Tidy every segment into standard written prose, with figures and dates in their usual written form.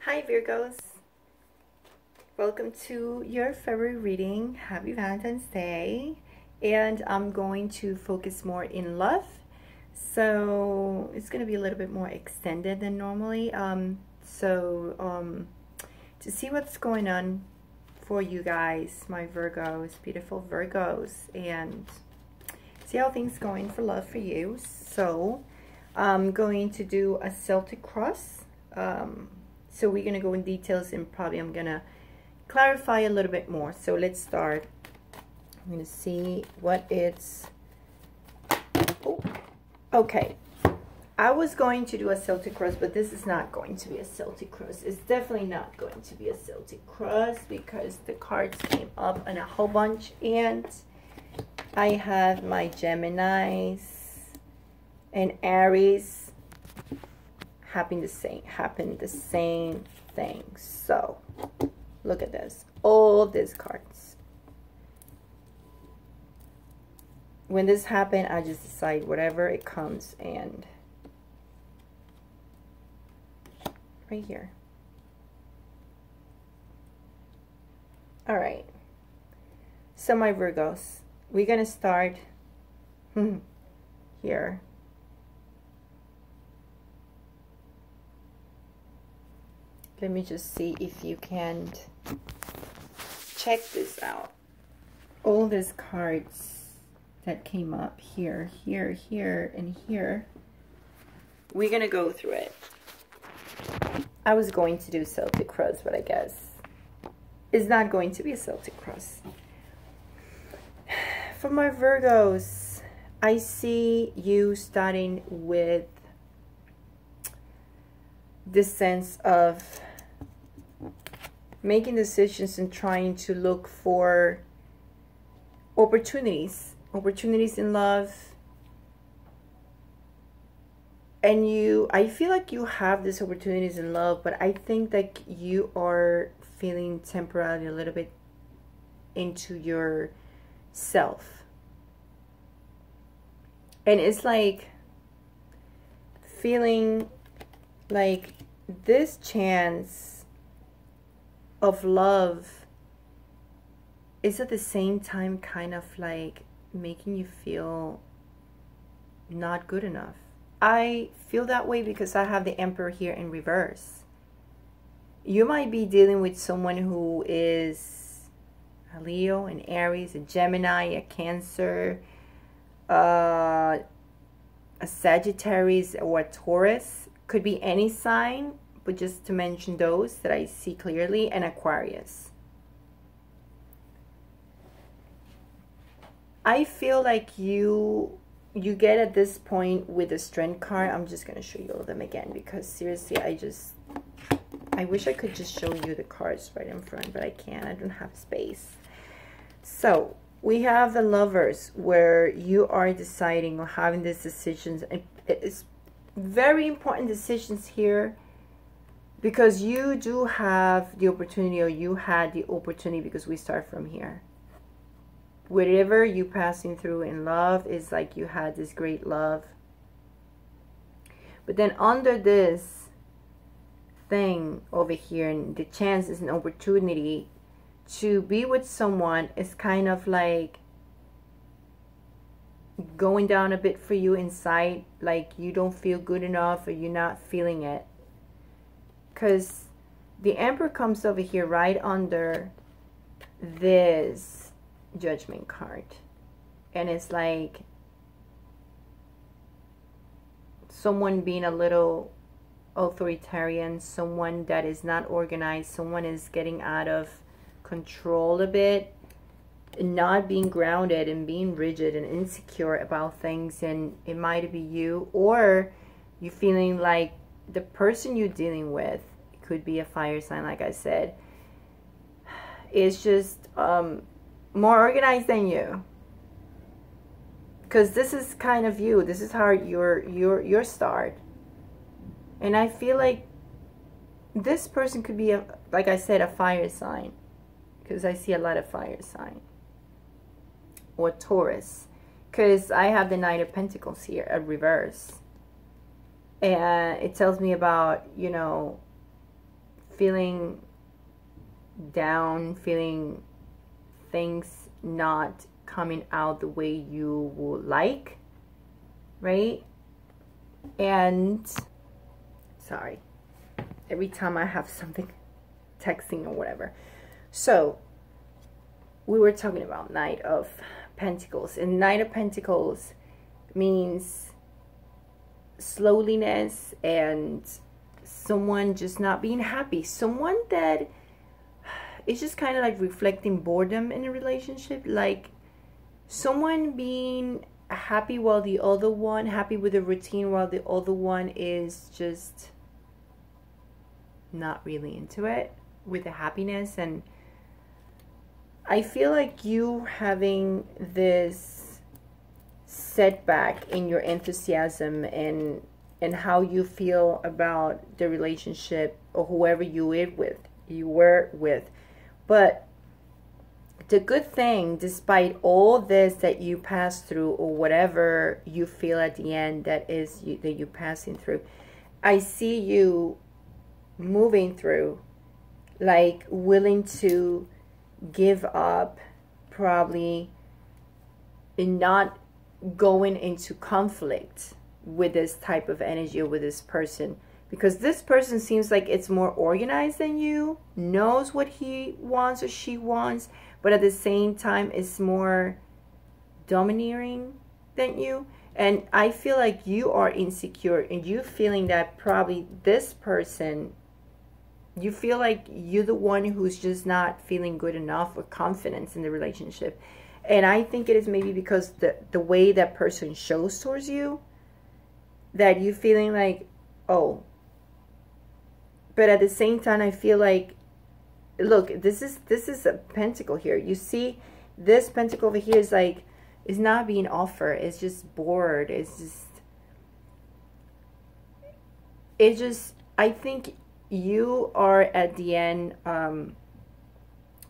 Hi Virgos, welcome to your February reading. Happy Valentine's Day. And I'm going to focus more in love. So it's going to be a little bit more extended than normally. To see what's going on for you guys, my Virgos, beautiful Virgos, and see how things going for love for you. So I'm going to do a Celtic cross. So we're going to go in details, and probably I'm going to clarify a little bit more. So let's start. I'm going to see what it's... Oh, okay. I was going to do a Celtic cross, but this is not going to be a Celtic cross. It's definitely not going to be a Celtic cross because the cards came up in a whole bunch. And I have my Geminis and Aries happen the same thing. So look at this, all these cards. When this happened, I just decide whatever it comes, and right here. All right, so my Virgos, we're gonna start here. Let me just see if you can check this out. All these cards that came up here, here, here, and here. We're going to go through it. I was going to do Celtic cross, but I guess it's not going to be a Celtic cross. For my Virgos, I see you starting with this sense of making decisions and trying to look for opportunities in love. And I feel like you have these opportunities in love, but I think that you are feeling temporarily a little bit into yourself. And it's like feeling like this chance of love is at the same time kind of like making you feel not good enough. I feel that way because I have the Emperor here in reverse. You might be dealing with someone who is a Leo, an Aries, a Gemini, a Cancer, a Sagittarius, or a Taurus. Could be any sign, but just to mention those that I see clearly, and Aquarius. I feel like you get at this point with the Strength card. I'm just going to show you all of them again because seriously, I wish I could just show you the cards right in front, but I can't. I don't have space. So we have the Lovers, where you are deciding or having these decisions. It's very important decisions here because you do have the opportunity, or you had the opportunity, because we start from here. Whatever you passing through in love is like you had this great love, but then under this thing over here, and the chance is an opportunity to be with someone is kind of like going down a bit for you inside, like you don't feel good enough, or you're not feeling it, because the Emperor comes over here right under this Judgment card, and it's like someone being a little authoritarian, someone that is not organized, someone is getting out of control a bit, not being grounded and being rigid and insecure about things. And it might be you, or you feeling like the person you're dealing with, it could be a fire sign, like I said, is just more organized than you, because this is kind of you. This is how your start. And I feel like this person could be like I said, a fire sign, because I see a lot of fire sign, or Taurus, because I have the Knight of Pentacles here at reverse, and it tells me about, you know, feeling down, feeling things not coming out the way you would like, right? And sorry, every time I have something texting or whatever. So we were talking about Knight of Pentacles, and Knight of Pentacles means slowliness and someone just not being happy, someone that is just kind of like reflecting boredom in a relationship, like someone being happy while the other one, happy with the routine while the other one is just not really into it with the happiness. And I feel like you having this setback in your enthusiasm and how you feel about the relationship or whoever you were with. But the good thing, despite all this that you pass through, or whatever you feel at the end that you're passing through, I see you moving through, like willing to give up, probably, and not going into conflict with this type of energy or with this person, because this person seems like it's more organized than you, knows what he wants or she wants, but at the same time is more domineering than you. And I feel like you are insecure, and you feeling that probably this person, you feel like you're the one who's just not feeling good enough or confidence in the relationship. And I think it is maybe because the way that person shows towards you, that you feeling like, oh. But at the same time, I feel like, look, this is a pentacle here. You see, this pentacle over here is like, is not being offered. It's just bored. It's just, I think you are at the end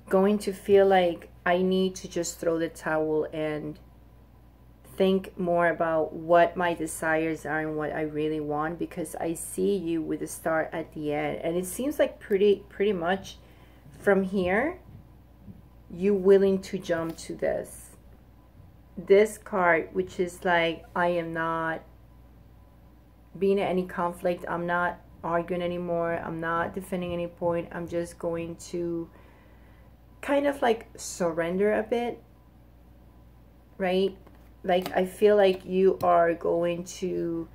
going to feel like, I need to just throw the towel and think more about what my desires are and what I really want, because I see you with a star at the end. And it seems like pretty much from here, you willing to jump to this card, which is like, I am not being in any conflict. I'm not arguing anymore. I'm not defending any point. I'm just going to kind of like surrender a bit, right? Like, I feel like you are going to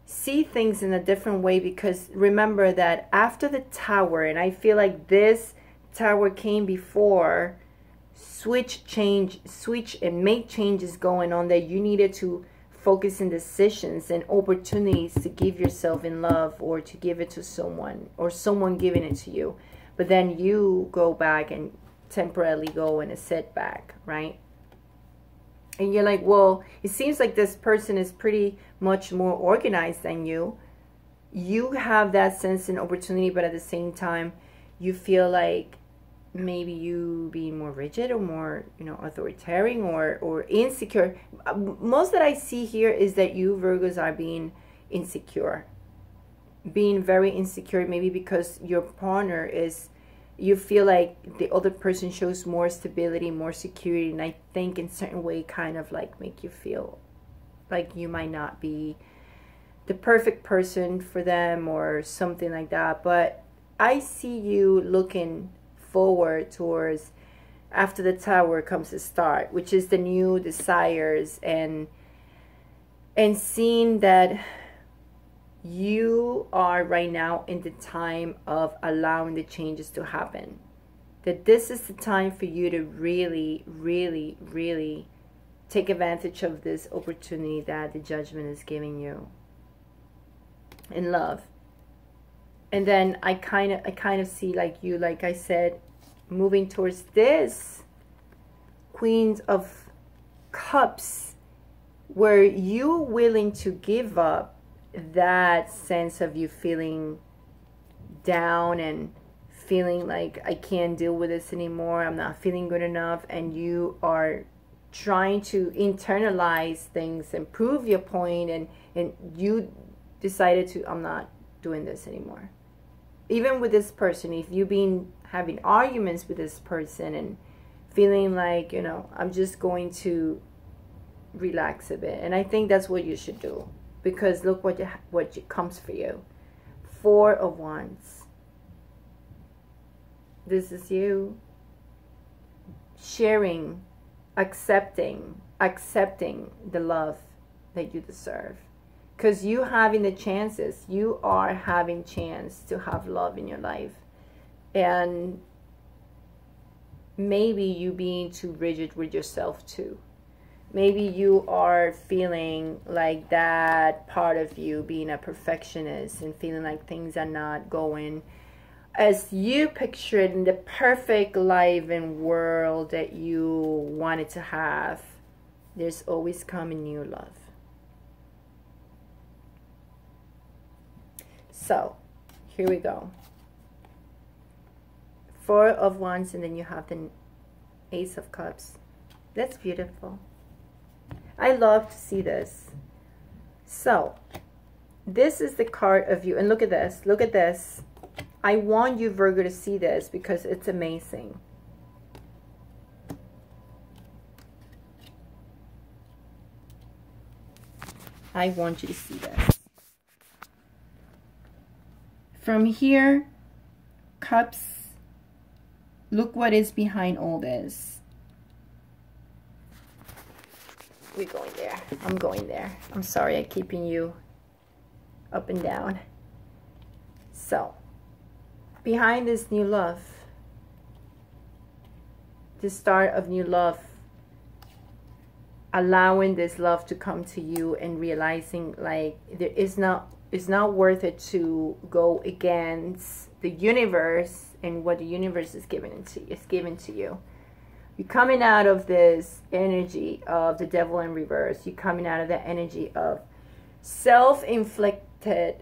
see things in a different way, because remember that after the tower, and I feel like this tower came before, switch and make changes going on, that you needed to focus in decisions and opportunities to give yourself in love, or to give it to someone, or someone giving it to you. But then you go back and temporarily go in a setback, right? And you're like, well, it seems like this person is pretty much more organized than you. You have that sense and opportunity, but at the same time, you feel like maybe you being more rigid or more, authoritarian or insecure. Most that I see here is that you Virgos are being insecure. Being very insecure, maybe because your partner is, you feel like the other person shows more stability, more security, and I think in certain way kind of like make you feel like you might not be the perfect person for them or something like that. But I see you looking forward towards, after the tower comes the start, which is the new desires, and seeing that you are right now in the time of allowing the changes to happen. That this is the time for you to really, really, really take advantage of this opportunity that the judgment is giving you in love. And then I kind of see like you, like I said, moving towards this Queen of Cups, where you're willing to give up that sense of you feeling down and feeling like, I can't deal with this anymore, I'm not feeling good enough, and you are trying to internalize things and prove your point, and you decided to, I'm not doing this anymore. even with this person, if you've been having arguments with this person and feeling like, you know, I'm just going to relax a bit. And I think that's what you should do, because look what comes for you. 4 of Wands. This is you sharing, accepting the love that you deserve. Because you having the chances, you are having chance to have love in your life. And maybe you being too rigid with yourself too. Maybe you are feeling like that part of you being a perfectionist and feeling like things are not going as you pictured in the perfect life and world that you wanted to have. There's always coming new love. So, here we go. 4 of Wands, and then you have the Ace of Cups. That's beautiful. I love to see this. So, this is the card of you. And look at this. Look at this. I want you, Virgo, to see this because it's amazing. I want you to see this. From here, Cups, look what is behind all this. We're going there. I'm going there. I'm sorry I'm keeping you up and down. So, behind this new love, the start of new love, allowing this love to come to you and realizing like it's not worth it to go against the universe and what the universe is giving to you. You're coming out of this energy of the devil in reverse. You're coming out of that energy of self-inflicted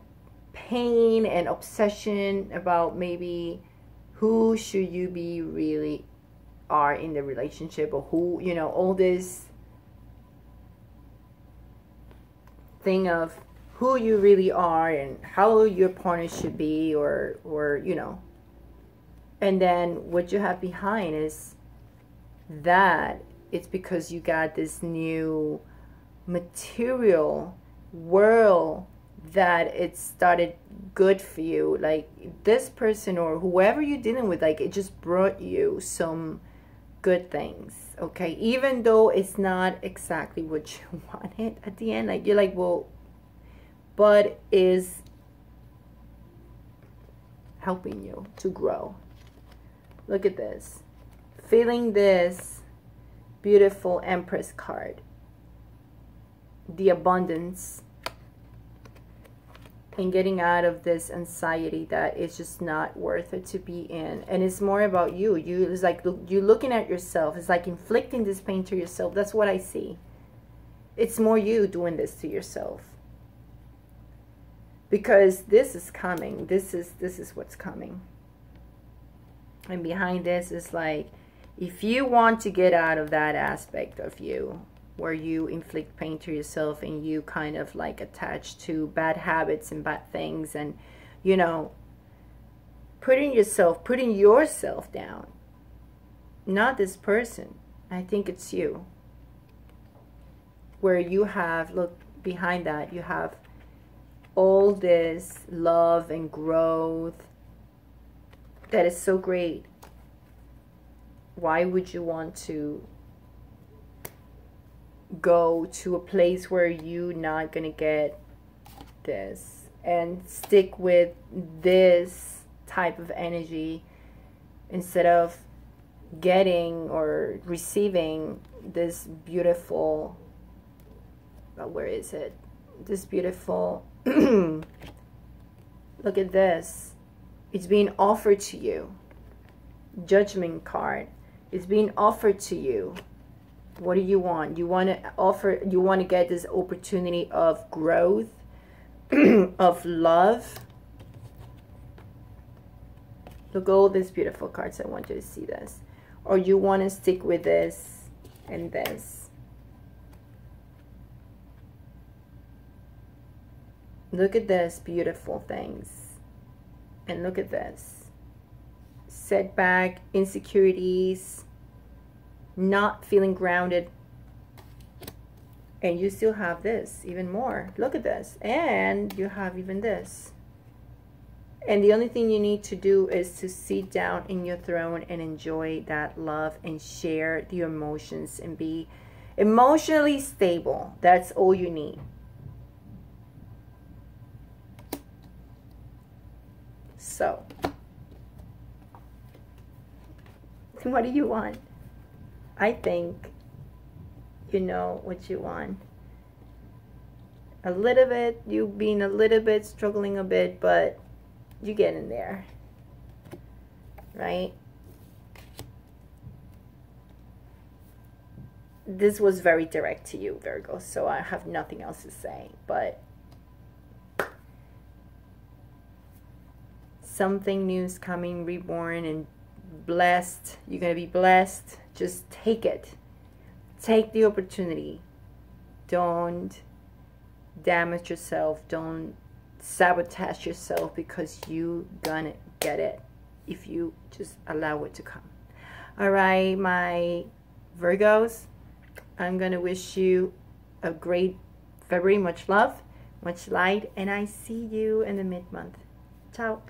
pain and obsession about maybe who should you be really are in the relationship, or who, you know, all this thing of who you really are and how your partner should be, or you know. And then what you have behind is that it's because you got this new material world that it started good for you. Like this person or whoever you're dealing with, like it just brought you some good things, okay? Even though it's not exactly what you wanted at the end. Like you're like, well, but is helping you to grow. Look at this. Feeling this beautiful Empress card. The abundance. And getting out of this anxiety that is just not worth it to be in. And it's more about you. It's like you're looking at yourself. It's like inflicting this pain to yourself. That's what I see. It's more you doing this to yourself. Because this is coming. This is what's coming. And behind this is like, if you want to get out of that aspect of you where you inflict pain to yourself and you kind of like attach to bad habits and bad things, and you know, putting yourself down, not this person. I think it's you, where you have, look behind that, you have all this love and growth that is so great. Why would you want to go to a place where you're not gonna get this and stick with this type of energy instead of getting or receiving this beautiful, where is it? This beautiful, look at this. It's being offered to you. Judgment card. It's being offered to you. What do you want? You want to get this opportunity of growth, of love. Look at all these beautiful cards. I want you to see this. Or you want to stick with this and this. Look at this beautiful things. And look at this. Setback, insecurities, not feeling grounded. And you still have this, even more. Look at this. And you have even this. And the only thing you need to do is to sit down in your throne and enjoy that love and share the emotions and be emotionally stable. That's all you need. So, what do you want? I think you know what you want. A little bit, you being a little bit, struggling a bit, but you get in there, right? This was very direct to you, Virgo, so I have nothing else to say, but something new is coming, reborn and blessed. You're going to be blessed. Just take it. Take the opportunity. Don't damage yourself. Don't sabotage yourself, because you gonna get it if you just allow it to come. All right, my Virgos, I'm gonna wish you a great February. Much love, much light, and I see you in the mid-month. Ciao.